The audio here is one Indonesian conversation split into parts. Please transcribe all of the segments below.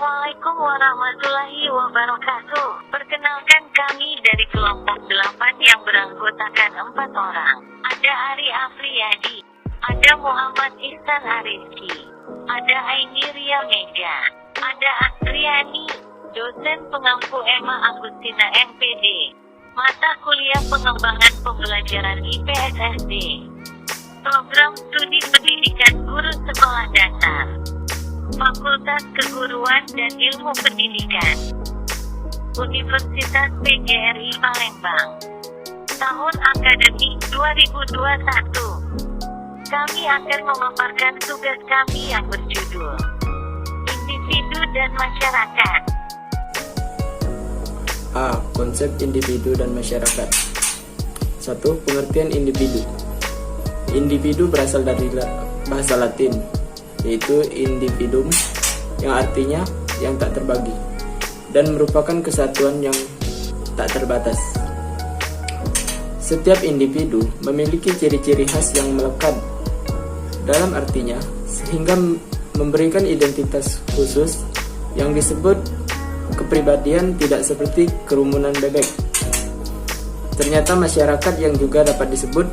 Assalamualaikum warahmatullahi wabarakatuh. Perkenalkan, kami dari kelompok 8 yang beranggotakan 4 orang. Ada Ari Afriyadi, ada Muhammad Ihsan Arizki, ada Aini Ria Mega, ada Astriani, dosen pengampu Emma Agustina MPD, mata kuliah pengembangan pembelajaran IPSSD, program studi pendidikan guru sekolah dasar, Fakultas Keguruan dan Ilmu Pendidikan, Universitas PGRI Palembang. Tahun akademik 2021. Kami akan memaparkan tugas kami yang berjudul Individu dan Masyarakat. A. Konsep individu dan masyarakat. 1. Pengertian individu. Individu berasal dari bahasa Latin, yaitu individuum, yang artinya yang tak terbagi, dan merupakan kesatuan yang tak terbatas. Setiap individu memiliki ciri-ciri khas yang melekat dalam artinya, sehingga memberikan identitas khusus yang disebut kepribadian, tidak seperti kerumunan bebek. Ternyata masyarakat yang juga dapat disebut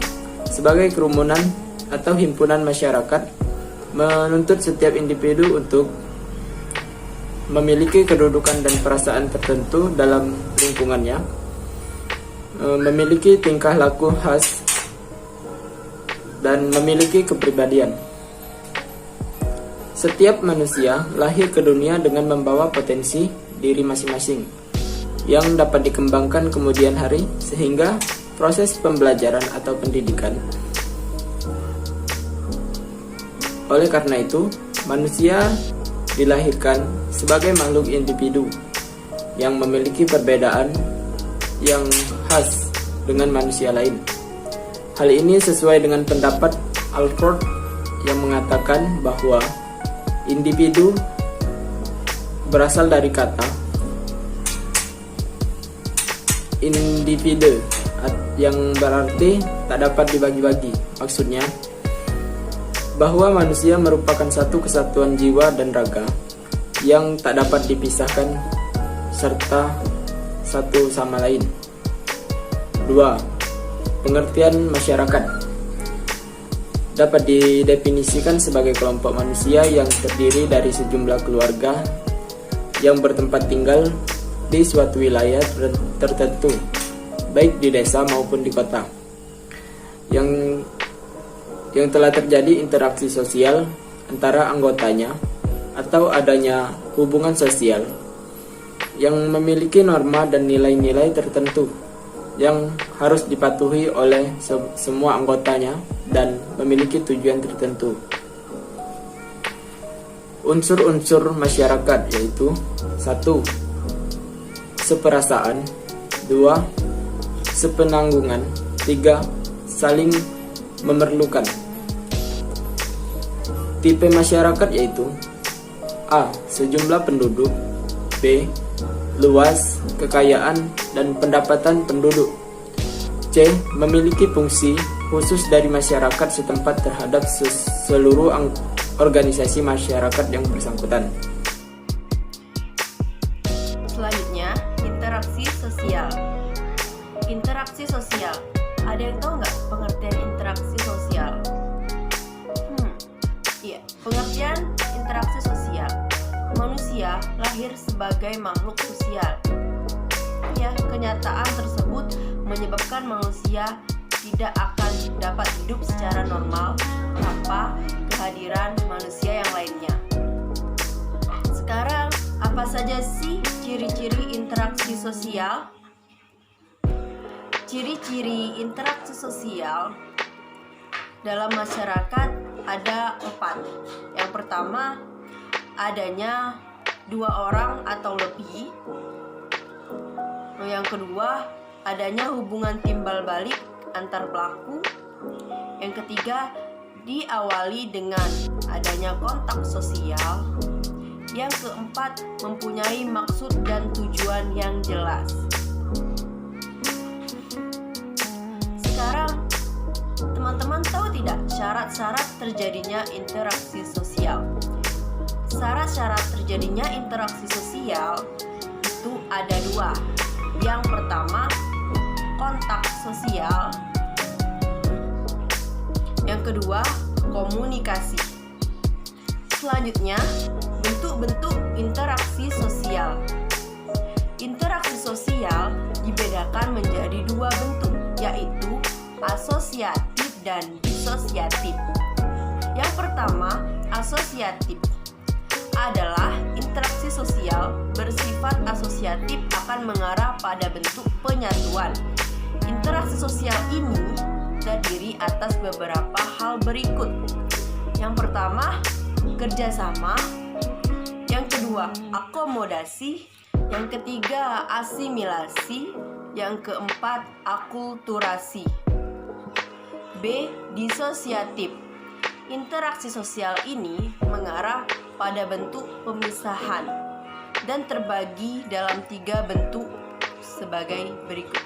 sebagai kerumunan atau himpunan masyarakat menuntut setiap individu untuk memiliki kedudukan dan perasaan tertentu dalam lingkungannya, memiliki tingkah laku khas, dan memiliki kepribadian. Setiap manusia lahir ke dunia dengan membawa potensi diri masing-masing yang dapat dikembangkan kemudian hari, sehingga proses pembelajaran atau pendidikan. Oleh karena itu, manusia dilahirkan sebagai makhluk individu yang memiliki perbedaan yang khas dengan manusia lain. Hal ini sesuai dengan pendapat Alford yang mengatakan bahwa individu berasal dari kata individu yang berarti tak dapat dibagi-bagi. Maksudnya bahwa manusia merupakan satu kesatuan jiwa dan raga yang tak dapat dipisahkan serta satu sama lain. 2. Pengertian masyarakat dapat didefinisikan sebagai kelompok manusia yang terdiri dari sejumlah keluarga yang bertempat tinggal di suatu wilayah tertentu, baik di desa maupun di kota, yang telah terjadi interaksi sosial antara anggotanya atau adanya hubungan sosial yang memiliki norma dan nilai-nilai tertentu yang harus dipatuhi oleh semua anggotanya dan memiliki tujuan tertentu. Unsur-unsur masyarakat yaitu 1. Seperasaan, 2. Sepenanggungan, 3. Saling memerlukan. Tipe masyarakat yaitu A. Sejumlah penduduk, B. Luas, kekayaan, dan pendapatan penduduk, C. Memiliki fungsi khusus dari masyarakat setempat terhadap seluruh organisasi masyarakat yang bersangkutan. Selanjutnya, interaksi sosial. Interaksi sosial. Ada yang tahu nggak pengertian interaksi sosial? Iya, pengertian interaksi sosial. Manusia lahir sebagai makhluk sosial. Ya, kenyataan tersebut menyebabkan manusia tidak akan dapat hidup secara normal tanpa kehadiran manusia yang lainnya. Sekarang, apa saja sih ciri-ciri interaksi sosial? Ciri-ciri interaksi sosial dalam masyarakat ada 4. Yang pertama, adanya 2 orang atau lebih. Yang kedua, adanya hubungan timbal balik antar pelaku. Yang ketiga, diawali dengan adanya kontak sosial. Yang keempat, mempunyai maksud dan tujuan yang jelas. Sekarang, teman-teman tahu tidak syarat-syarat terjadinya interaksi sosial? Syarat-syarat terjadinya interaksi sosial itu ada dua. Yang pertama, kontak sosial. Yang kedua, komunikasi. Selanjutnya, bentuk-bentuk interaksi sosial. Interaksi sosial dibedakan menjadi dua bentuk, yaitu asosiatif dan disosiatif. Yang pertama, asosiatif adalah interaksi sosial bersifat asosiatif akan mengarah pada bentuk penyatuan. Interaksi sosial ini terdiri atas beberapa hal berikut. Yang pertama, kerjasama. Yang kedua, akomodasi. Yang ketiga, asimilasi. Yang keempat, akulturasi. B. Disosiatif. Interaksi sosial ini mengarah pada bentuk pemisahan dan terbagi dalam 3 bentuk sebagai berikut.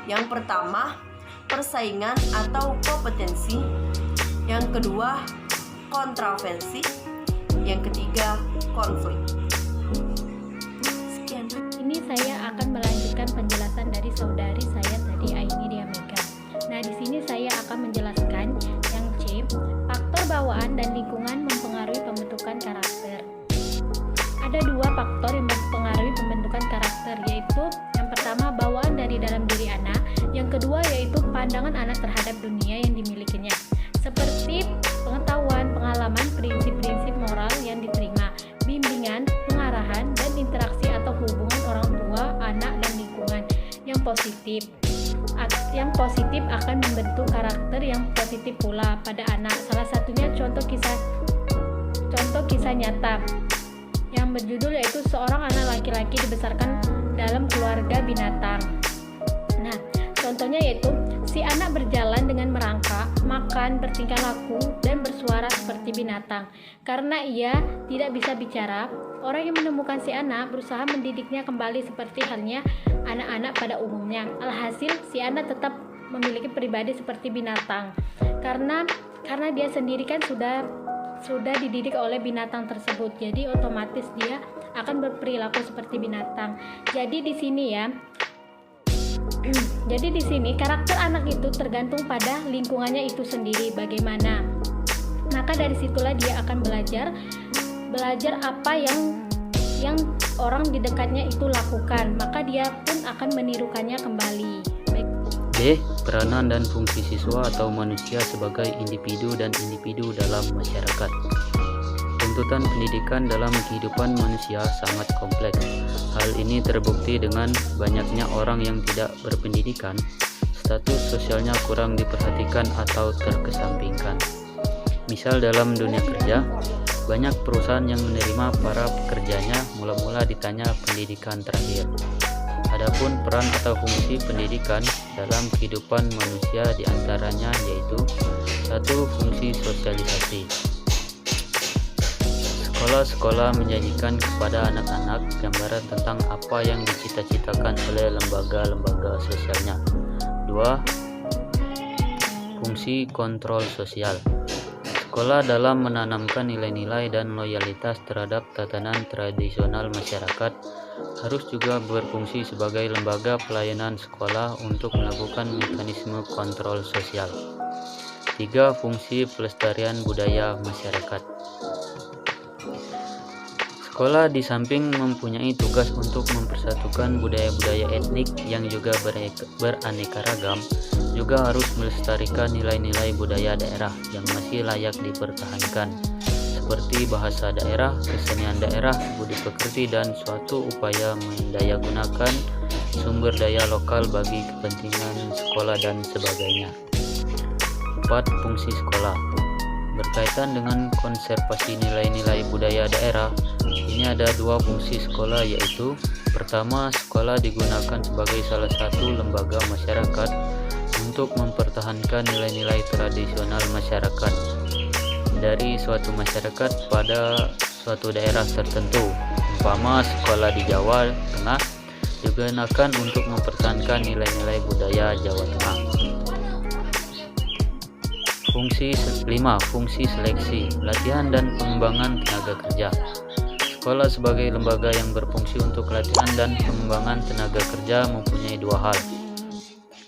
Yang pertama, persaingan atau kompetensi. Yang kedua, kontravensi. Yang ketiga, konflik. Sekian. Ini saya akan melanjutkan penjelasan dari saudari saya tadi, Aini Diamega. Nah, di sini saya akan menjelaskan yang C, faktor bawaan dan lingkungan mempengaruhi pembentukan karakter. Ada 2 faktor yang mempengaruhi pembentukan karakter, yaitu yang pertama bawaan dari dalam diri anak, yang kedua yaitu pandangan anak terhadap dunia yang dimilikinya, seperti pengetahuan, pengalaman, prinsip-prinsip moral yang diterima, bimbingan, pengarahan, dan interaksi atau hubungan orang tua, anak, dan lingkungan yang positif. Yang positif akan membentuk karakter yang positif pula pada anak. Salah satunya contoh kisah nyata yang berjudul yaitu seorang anak laki-laki dibesarkan dalam keluarga binatang. Nah, contohnya yaitu si anak berjalan dengan merangkak, makan, bertingkah laku, dan bersuara seperti binatang. Karena ia tidak bisa bicara, orang yang menemukan si anak berusaha mendidiknya kembali seperti halnya anak-anak pada umumnya. Alhasil, si anak tetap memiliki pribadi seperti binatang. Karena dia sendiri kan sudah dididik oleh binatang tersebut. Jadi otomatis dia akan berperilaku seperti binatang. Jadi di sini karakter anak itu tergantung pada lingkungannya itu sendiri bagaimana. Maka dari situlah dia akan belajar apa yang orang di dekatnya itu lakukan, maka dia pun akan menirukannya kembali. D. Peranan dan fungsi siswa atau manusia sebagai individu dan individu dalam masyarakat. Tuntutan pendidikan dalam kehidupan manusia sangat kompleks. Hal ini terbukti dengan banyaknya orang yang tidak berpendidikan, status sosialnya kurang diperhatikan atau terkesampingkan. Misal dalam dunia kerja, banyak perusahaan yang menerima para pekerjanya mula-mula ditanya pendidikan terakhir. Adapun peran atau fungsi pendidikan dalam kehidupan manusia diantaranya yaitu 1. Fungsi sosialisasi. Sekolah-sekolah menyajikan kepada anak-anak gambaran tentang apa yang dicita-citakan oleh lembaga-lembaga sosialnya. 2. Fungsi kontrol sosial. Sekolah dalam menanamkan nilai-nilai dan loyalitas terhadap tatanan tradisional masyarakat harus juga berfungsi sebagai lembaga pelayanan sekolah untuk melakukan mekanisme kontrol sosial. 3. Fungsi pelestarian budaya masyarakat. Sekolah di samping mempunyai tugas untuk mempersatukan budaya-budaya etnik yang juga beraneka ragam, juga harus melestarikan nilai-nilai budaya daerah yang masih layak dipertahankan, seperti bahasa daerah, kesenian daerah, budi pekerti, dan suatu upaya mendayagunakan sumber daya lokal bagi kepentingan sekolah dan sebagainya. 4. Fungsi sekolah. Berkaitan dengan konservasi nilai-nilai budaya daerah, ini ada 2 fungsi sekolah, yaitu pertama, sekolah digunakan sebagai salah satu lembaga masyarakat untuk mempertahankan nilai-nilai tradisional masyarakat dari suatu masyarakat pada suatu daerah tertentu. Umpama sekolah di Jawa Tengah digunakan untuk mempertahankan nilai-nilai budaya Jawa Tengah. Fungsi 5. Fungsi seleksi, latihan dan pengembangan tenaga kerja. Sekolah sebagai lembaga yang berfungsi untuk latihan dan pengembangan tenaga kerja mempunyai dua hal.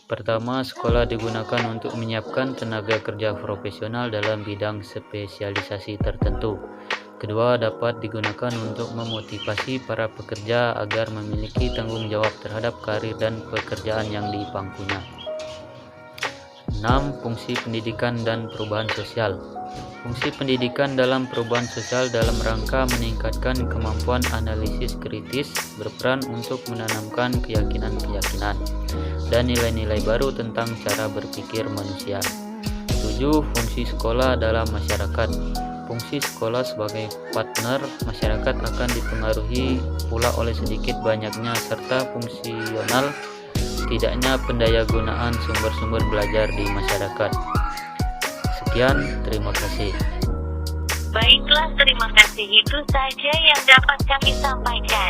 Pertama, sekolah digunakan untuk menyiapkan tenaga kerja profesional dalam bidang spesialisasi tertentu. Kedua, dapat digunakan untuk memotivasi para pekerja agar memiliki tanggung jawab terhadap karir dan pekerjaan yang dipangkunya. 6. Fungsi pendidikan dan perubahan sosial. Fungsi pendidikan dalam perubahan sosial dalam rangka meningkatkan kemampuan analisis kritis, berperan untuk menanamkan keyakinan-keyakinan dan nilai-nilai baru tentang cara berpikir manusia. 7. Fungsi sekolah dalam masyarakat. Fungsi sekolah sebagai partner masyarakat akan dipengaruhi pula oleh sedikit banyaknya serta fungsional tidaknya pendayagunaan sumber-sumber belajar di masyarakat. Sekian, terima kasih. Baiklah, terima kasih. Itu saja yang dapat kami sampaikan.